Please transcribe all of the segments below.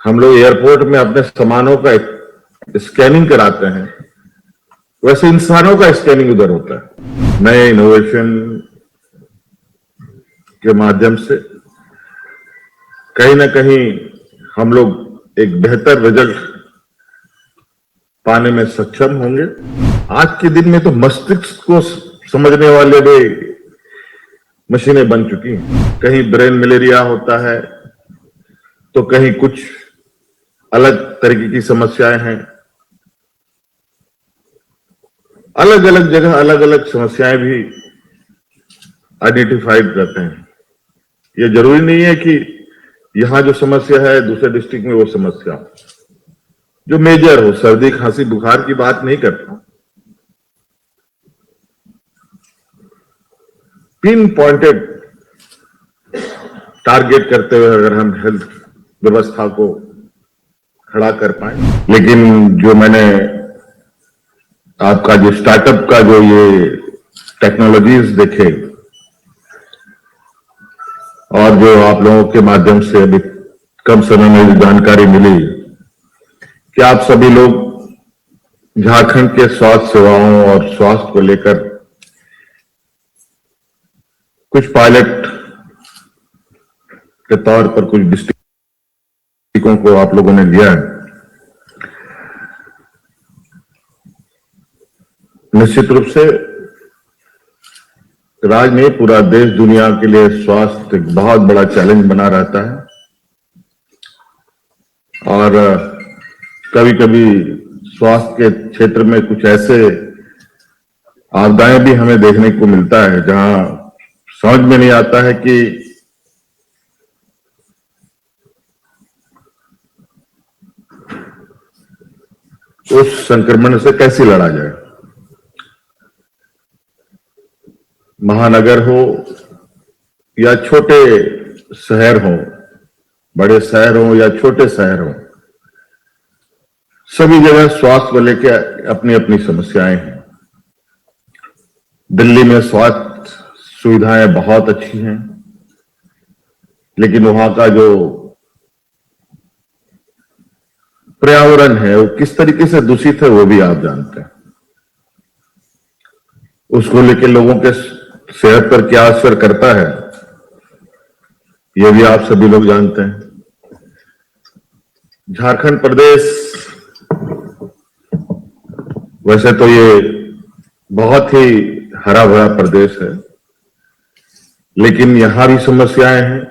हम लोग एयरपोर्ट में अपने सामानों का स्कैनिंग कराते हैं, वैसे इंसानों का स्कैनिंग उधर होता है। नए इनोवेशन के माध्यम से कहीं ना कहीं हम लोग एक बेहतर रिजल्ट पाने में सक्षम होंगे। आज के दिन में तो मस्तिष्क को समझने वाले भी मशीनें बन चुकी हैं। कहीं ब्रेन मलेरिया होता है तो कहीं कुछ अलग तरीके की समस्याएं हैं। अलग अलग जगह अलग अलग समस्याएं भी आइडेंटिफाइड करते हैं। ये जरूरी नहीं है कि यहां जो समस्या है दूसरे डिस्ट्रिक्ट में वो समस्या जो मेजर हो। सर्दी खांसी बुखार की बात नहीं करता, पिन पॉइंटेड टारगेट करते हुए अगर हम हेल्थ व्यवस्था को खड़ा कर पाए। लेकिन जो मैंने आपका जो स्टार्टअप का जो ये टेक्नोलॉजीज देखे और जो आप लोगों के माध्यम से अभी कम समय में जानकारी मिली कि आप सभी लोग झारखंड के स्वास्थ्य सेवाओं और स्वास्थ्य को लेकर कुछ पायलट के तौर पर कुछ डिस्ट्रिक्टों को आप लोगों ने लिया है। निश्चित रूप से राज्य नहीं, पूरा देश दुनिया के लिए स्वास्थ्य एक बहुत बड़ा चैलेंज बना रहता है और कभी कभी स्वास्थ्य के क्षेत्र में कुछ ऐसे आपदाएं भी हमें देखने को मिलता है जहां समझ में नहीं आता है कि उस संक्रमण से कैसे लड़ा जाए। महानगर हो या छोटे शहर हो, बड़े शहर हो या छोटे शहर हो, सभी जगह स्वास्थ्य को लेकर अपनी अपनी समस्याएं हैं। दिल्ली में स्वास्थ्य सुविधाएं बहुत अच्छी हैं, लेकिन वहां का जो पर्यावरण है वो किस तरीके से दूषित है वो भी आप जानते हैं। उसको लेकर लोगों के सेहत पर क्या असर करता है ये भी आप सभी लोग जानते हैं। झारखंड प्रदेश वैसे तो ये बहुत ही हरा भरा प्रदेश है, लेकिन यहां भी समस्याएं हैं।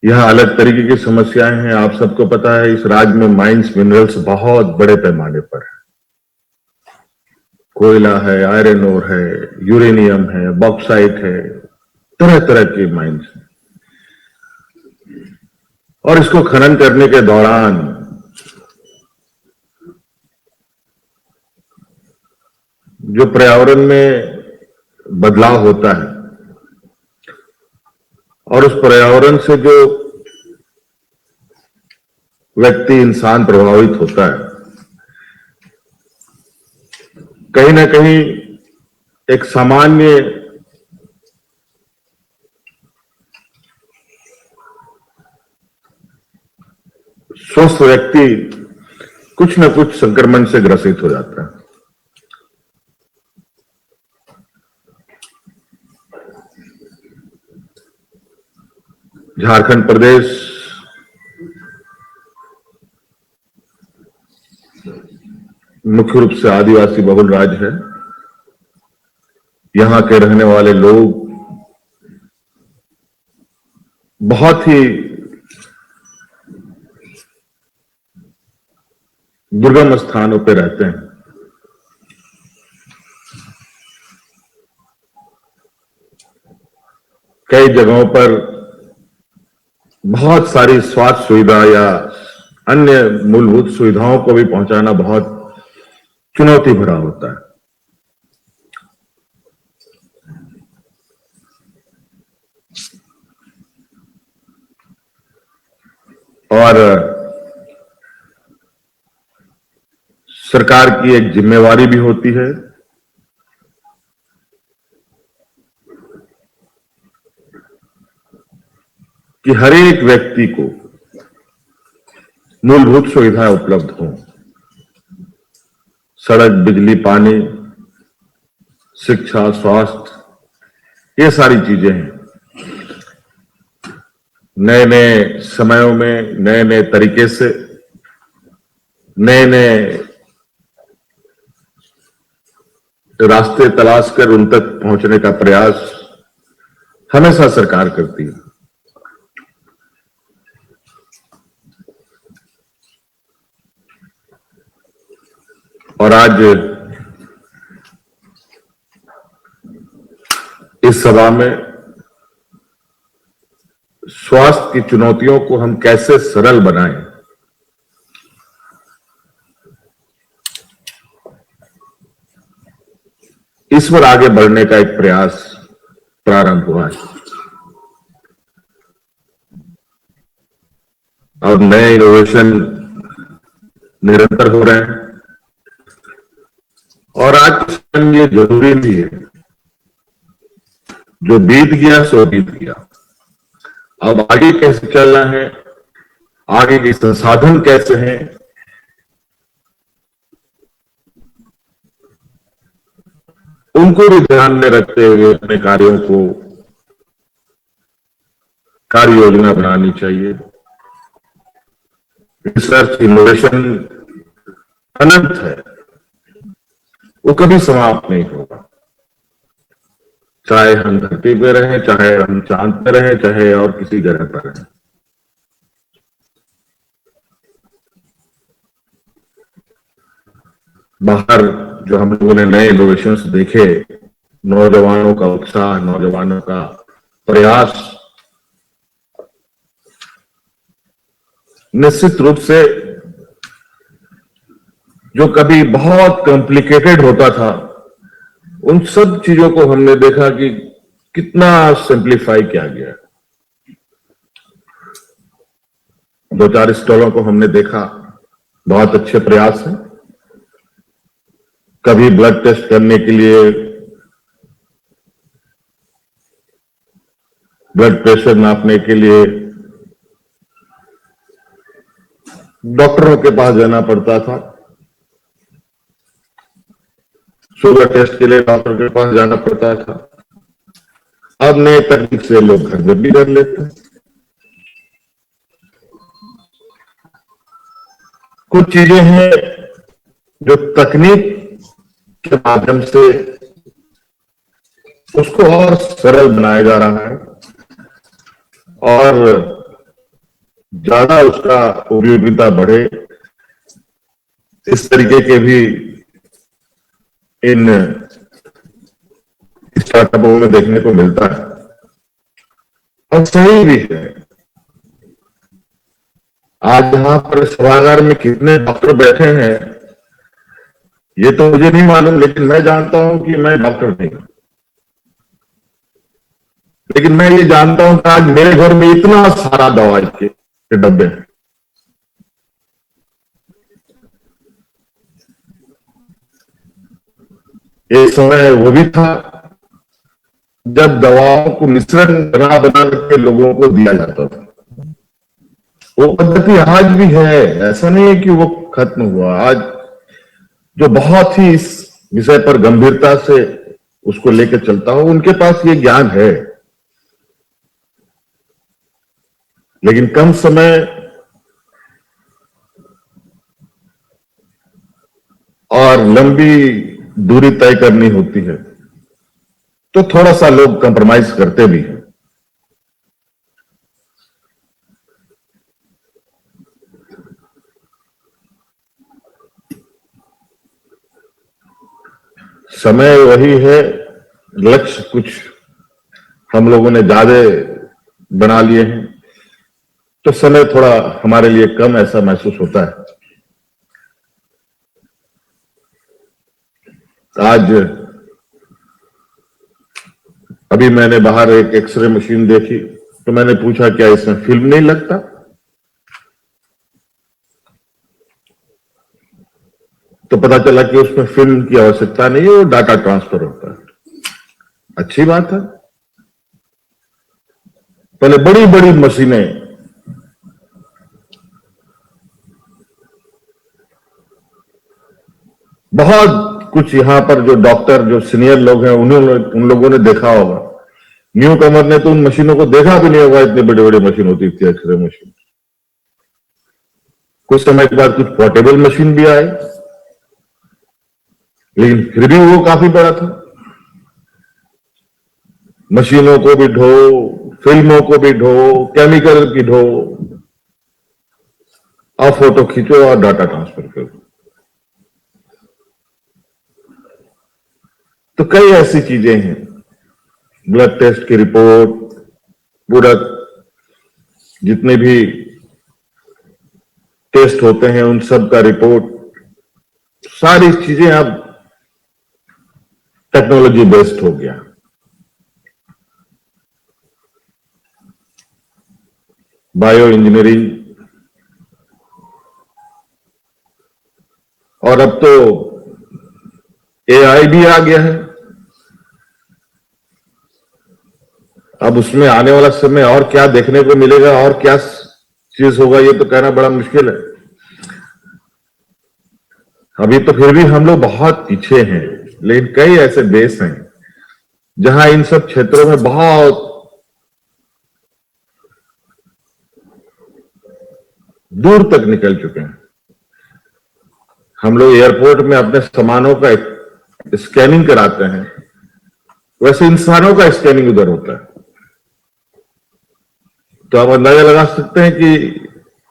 यहां अलग तरीके की समस्याएं हैं। आप सबको पता है इस राज्य में माइंस मिनरल्स बहुत बड़े पैमाने पर है। कोयला है, आयरन ओर है, यूरेनियम है, बॉक्साइट है, तरह तरह के माइंस हैं। और इसको खनन करने के दौरान जो पर्यावरण में बदलाव होता है और उस पर्यावरण से जो व्यक्ति इंसान प्रभावित होता है, कहीं ना कहीं एक सामान्य स्वस्थ व्यक्ति कुछ न कुछ संक्रमण से ग्रसित हो जाता है। झारखंड प्रदेश मुख्य रूप से आदिवासी बहुल राज्य है। यहां के रहने वाले लोग बहुत ही दुर्गम स्थानों पर रहते हैं। कई जगहों पर बहुत सारी स्वास्थ्य सुविधा या अन्य मूलभूत सुविधाओं को भी पहुंचाना बहुत चुनौती भरा होता है। और सरकार की एक जिम्मेवारी भी होती है कि हर एक व्यक्ति को मूलभूत सुविधाएं उपलब्ध हों। सड़क, बिजली, पानी, शिक्षा, स्वास्थ्य, ये सारी चीजें हैं। नए नए समयों में नए नए तरीके से नए नए रास्ते तलाश कर उन तक पहुंचने का प्रयास हमेशा सरकार करती है। और आज इस सभा में स्वास्थ्य की चुनौतियों को हम कैसे सरल बनाएं, इस पर आगे बढ़ने का एक प्रयास प्रारंभ हुआ है। और नए इनोवेशन निरंतर हो रहे हैं और आज के समय में ये जरूरी भी है। जो बीत गया सो बीत गया, अब आगे कैसे चलना है, आगे के संसाधन कैसे हैं, उनको भी ध्यान में रखते हुए अपने कार्यों को कार्य योजना बनानी चाहिए। रिसर्च इनोवेशन अनंत है, वो कभी समाप्त नहीं होगा। चाहे हम धरती पे रहें, चाहे हम चांद पे रहें, चाहे और किसी ग्रह पर रहें। बाहर जो हम लोगों ने नए इनोवेशंस देखे, नौजवानों का उत्साह, नौजवानों का प्रयास, निश्चित रूप से जो कभी बहुत कॉम्प्लिकेटेड होता था, उन सब चीजों को हमने देखा कि कितना सिंप्लीफाई किया गया। दो चार स्टॉलों को हमने देखा, बहुत अच्छे प्रयास हैं। कभी ब्लड टेस्ट करने के लिए, ब्लड प्रेशर नापने के लिए डॉक्टरों के पास जाना पड़ता था, शुगर टेस्ट के लिए डॉक्टर के पास जाना पड़ता था। अब नए तकनीक से लोग घर में भी कर लेते हैं। कुछ चीजें हैं जो तकनीक के माध्यम से उसको और सरल बनाया जा रहा है और ज्यादा उसका उपयोगिता बढ़े, इस तरीके के भी इन स्टार्टअपों में देखने को मिलता है और सही भी है। आज यहां पर सभागार में कितने डॉक्टर बैठे हैं ये तो मुझे नहीं मालूम, लेकिन मैं जानता हूं कि मैं डॉक्टर नहीं हूं। लेकिन मैं ये जानता हूं कि आज मेरे घर में इतना सारा दवाई के डब्बे हैं। एक समय वो भी था जब दवाओं को मिश्रण बना बना के लोगों को दिया जाता था। वो पद्धति आज भी है, ऐसा नहीं है कि वो खत्म हुआ। आज जो बहुत ही इस विषय पर गंभीरता से उसको लेकर चलता हो, उनके पास ये ज्ञान है। लेकिन कम समय और लंबी दूरी तय करनी होती है तो थोड़ा सा लोग कंप्रोमाइज करते भी हैं। समय वही है, लक्ष्य कुछ हम लोगों ने ज्यादा बना लिए हैं तो समय थोड़ा हमारे लिए कम ऐसा महसूस होता है। आज अभी मैंने बाहर एक एक्सरे मशीन देखी तो मैंने पूछा क्या इसमें फिल्म नहीं लगता? तो पता चला कि उसमें फिल्म की आवश्यकता नहीं है, वो डाटा ट्रांसफर होता है। अच्छी बात है। पहले बड़ी बड़ी मशीनें बहुत कुछ यहाँ पर जो डॉक्टर जो सीनियर लोग हैं उन लोगों ने देखा होगा। न्यू कमर ने तो उन मशीनों को देखा भी नहीं होगा, इतनी बड़ी बड़ी मशीन होती थी, एक्सरे मशीन। कुछ समय के बाद कुछ पोर्टेबल मशीन भी आए, लेकिन फिर भी वो काफी बड़ा था। मशीनों को भी ढो, फिल्मों को भी ढो, केमिकल की ढो, और फोटो खींचो और डाटा ट्रांसफर करो। तो कई ऐसी चीजें हैं, ब्लड टेस्ट की रिपोर्ट, पूरा जितने भी टेस्ट होते हैं उन सब का रिपोर्ट, सारी चीजें अब टेक्नोलॉजी बेस्ड हो गया। बायो इंजीनियरिंग, और अब तो एआई भी आ गया है। अब उसमें आने वाला समय और क्या देखने को मिलेगा और क्या चीज होगा, ये तो कहना बड़ा मुश्किल है। अभी तो फिर भी हम लोग बहुत पीछे हैं, लेकिन कई ऐसे देश हैं जहां इन सब क्षेत्रों में बहुत दूर तक निकल चुके हैं। हम लोग एयरपोर्ट में अपने सामानों का स्कैनिंग कराते हैं, वैसे इंसानों का स्कैनिंग उधर होता है। तो आप अंदाजा लगा सकते हैं कि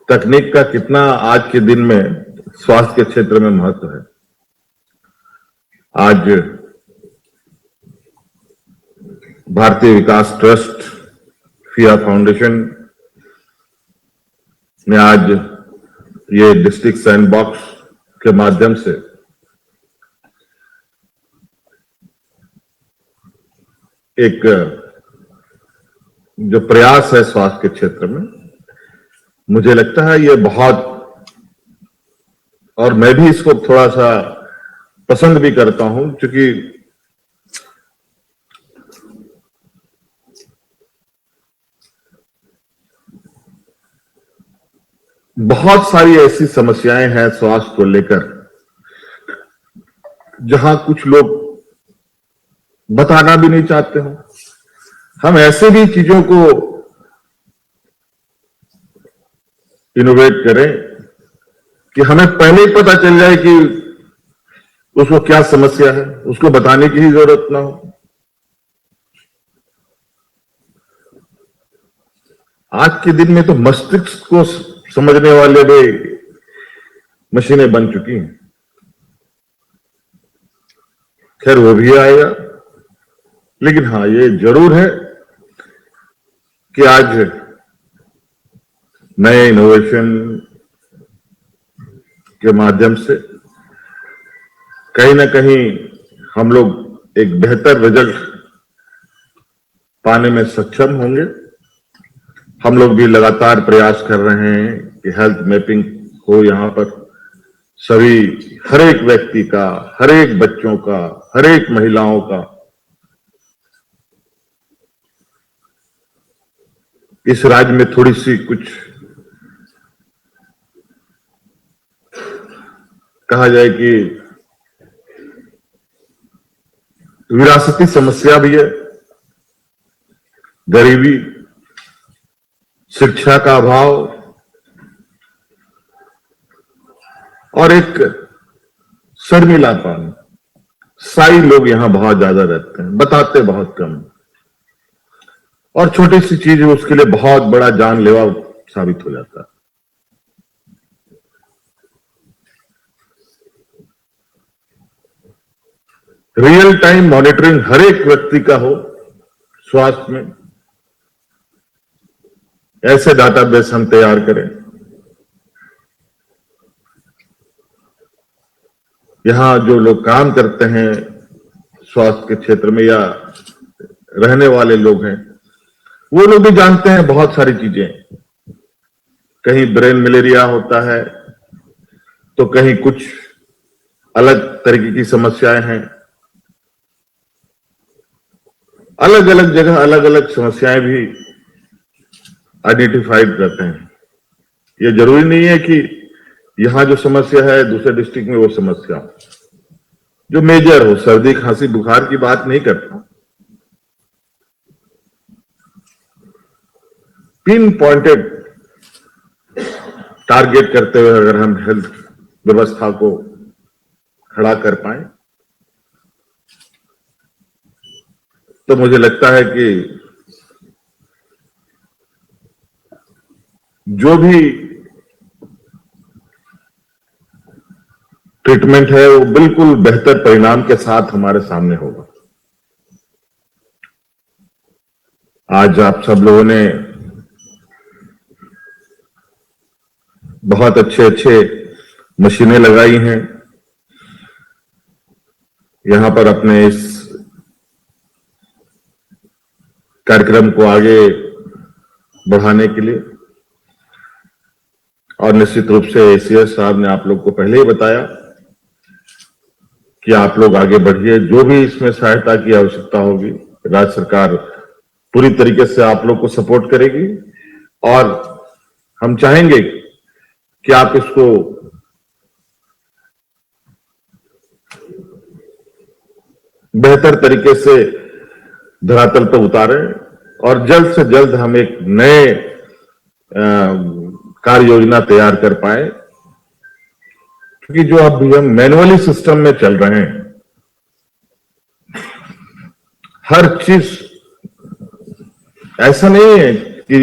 तकनीक का कितना आज के दिन में स्वास्थ्य के क्षेत्र में महत्व है। आज भारतीय विकास ट्रस्ट, फिया फाउंडेशन ने आज ये डिस्ट्रिक्ट सैंडबॉक्स के माध्यम से एक जो प्रयास है स्वास्थ्य के क्षेत्र में, मुझे लगता है ये बहुत, और मैं भी इसको थोड़ा सा पसंद भी करता हूं, क्योंकि बहुत सारी ऐसी समस्याएं हैं स्वास्थ्य को लेकर जहां कुछ लोग बताना भी नहीं चाहते हो। हम ऐसे भी चीजों को इनोवेट करें कि हमें पहले ही पता चल जाए कि उसको क्या समस्या है, उसको बताने की ही जरूरत ना हो। आज के दिन में तो मस्तिष्क को समझने वाले भी मशीनें बन चुकी हैं। खैर वो भी आएगा, लेकिन हां ये जरूर है कि आज नए इनोवेशन के माध्यम से कहीं ना कहीं हम लोग एक बेहतर रिजल्ट पाने में सक्षम होंगे। हम लोग भी लगातार प्रयास कर रहे हैं कि हेल्थ मैपिंग हो, यहां पर सभी, हर एक व्यक्ति का, हर एक बच्चों का, हर एक महिलाओं का इस राज्य में थोड़ी सी कुछ कहा जाए कि विरासती समस्या भी है, गरीबी, शिक्षा का अभाव, और एक शर्मिलापन। साई लोग यहां बहुत ज्यादा रहते हैं, बताते बहुत कम, और छोटी सी चीज उसके लिए बहुत बड़ा जानलेवा साबित हो जाता है। रियल टाइम मॉनिटरिंग हर एक व्यक्ति का हो स्वास्थ्य में, ऐसे डाटाबेस हम तैयार करें। यहां जो लोग काम करते हैं स्वास्थ्य के क्षेत्र में या रहने वाले लोग हैं, वो लोग भी जानते हैं बहुत सारी चीजें। कहीं ब्रेन मलेरिया होता है, तो कहीं कुछ अलग तरीके की समस्याएं हैं। अलग अलग जगह अलग अलग समस्याएं भी आइडेंटिफाइड करते हैं। ये जरूरी नहीं है कि यहां जो समस्या है दूसरे डिस्ट्रिक्ट में वो समस्या। जो मेजर हो, सर्दी खांसी बुखार की बात नहीं करता, पिन पॉइंटेड टारगेट करते हुए अगर हम हेल्थ व्यवस्था को खड़ा कर पाए तो मुझे लगता है कि जो भी ट्रीटमेंट है वो बिल्कुल बेहतर परिणाम के साथ हमारे सामने होगा। आज आप सब लोगों ने बहुत अच्छे मशीनें लगाई हैं यहां पर अपने इस कार्यक्रम को आगे बढ़ाने के लिए, और निश्चित रूप से एसीएस साहब ने आप लोग को पहले ही बताया कि आप लोग आगे बढ़िए। जो भी इसमें सहायता की आवश्यकता होगी, राज्य सरकार पूरी तरीके से आप लोग को सपोर्ट करेगी और हम चाहेंगे कि आप इसको बेहतर तरीके से धरातल पर उतारें और जल्द से जल्द हम एक नए कार्य योजना तैयार कर पाए, क्योंकि जो अभी हम मैनुअली सिस्टम में चल रहे हैं, हर चीज ऐसा नहीं है कि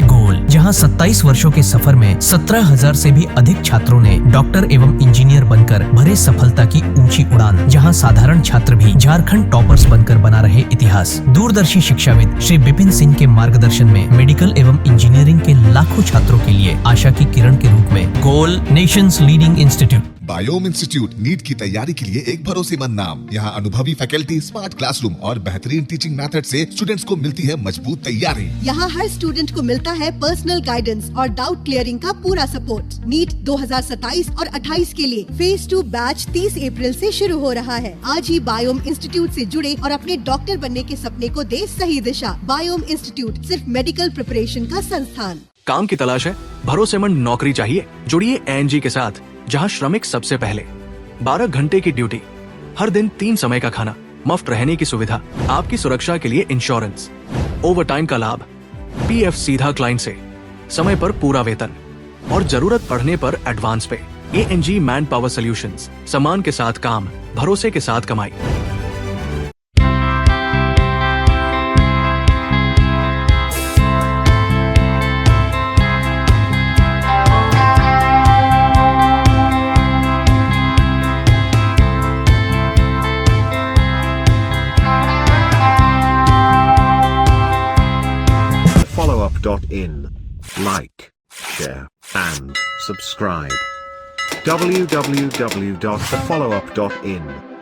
गोल, जहां 27 वर्षों के सफर में 17,000 से भी अधिक छात्रों ने डॉक्टर एवं इंजीनियर बनकर भरे सफलता की ऊंची उड़ान, जहां साधारण छात्र भी झारखंड टॉपर्स बनकर बना रहे इतिहास। दूरदर्शी शिक्षाविद श्री विपिन सिंह के मार्गदर्शन में मेडिकल एवं इंजीनियरिंग के लाखों छात्रों के लिए आशा की किरण के रूप में goal, nation's leading institute. Biome institute NEET की तैयारी के लिए एक भरोसेमंद नाम। यहाँ अनुभवी फैकल्टी, स्मार्ट क्लासरूम और बेहतरीन टीचिंग मेथड से स्टूडेंट्स को मिलती है मजबूत तैयारी। यहाँ हर स्टूडेंट को मिलता है पर्सनल गाइडेंस और डाउट क्लियरिंग का पूरा सपोर्ट। नीट 2027 और 28 के लिए फेज 2 बैच 30 अप्रैल से शुरू हो रहा है। आज ही बायोम इंस्टीट्यूट से जुड़े और अपने डॉक्टर बनने के सपने को दे सही दिशा। बायोम इंस्टीट्यूट सिर्फ मेडिकल प्रिपरेशन का संस्थान। काम की तलाश है, भरोसेमंद नौकरी चाहिए, जुड़िए एएनजी के साथ, जहां श्रमिक सबसे पहले। 12 घंटे की ड्यूटी, हर दिन 3 समय का खाना, मुफ्त रहने की सुविधा, आपकी सुरक्षा के लिए इंश्योरेंस, ओवर टाइम का लाभ, पीएफ सीधा क्लाइंट से, समय पर पूरा वेतन और जरूरत पड़ने पर एडवांस पे। एएनजी मैन पावर सॉल्यूशंस, सम्मान के साथ काम, भरोसे के साथ कमाई। followup.in. Like, share, and subscribe. www.thefollowup.in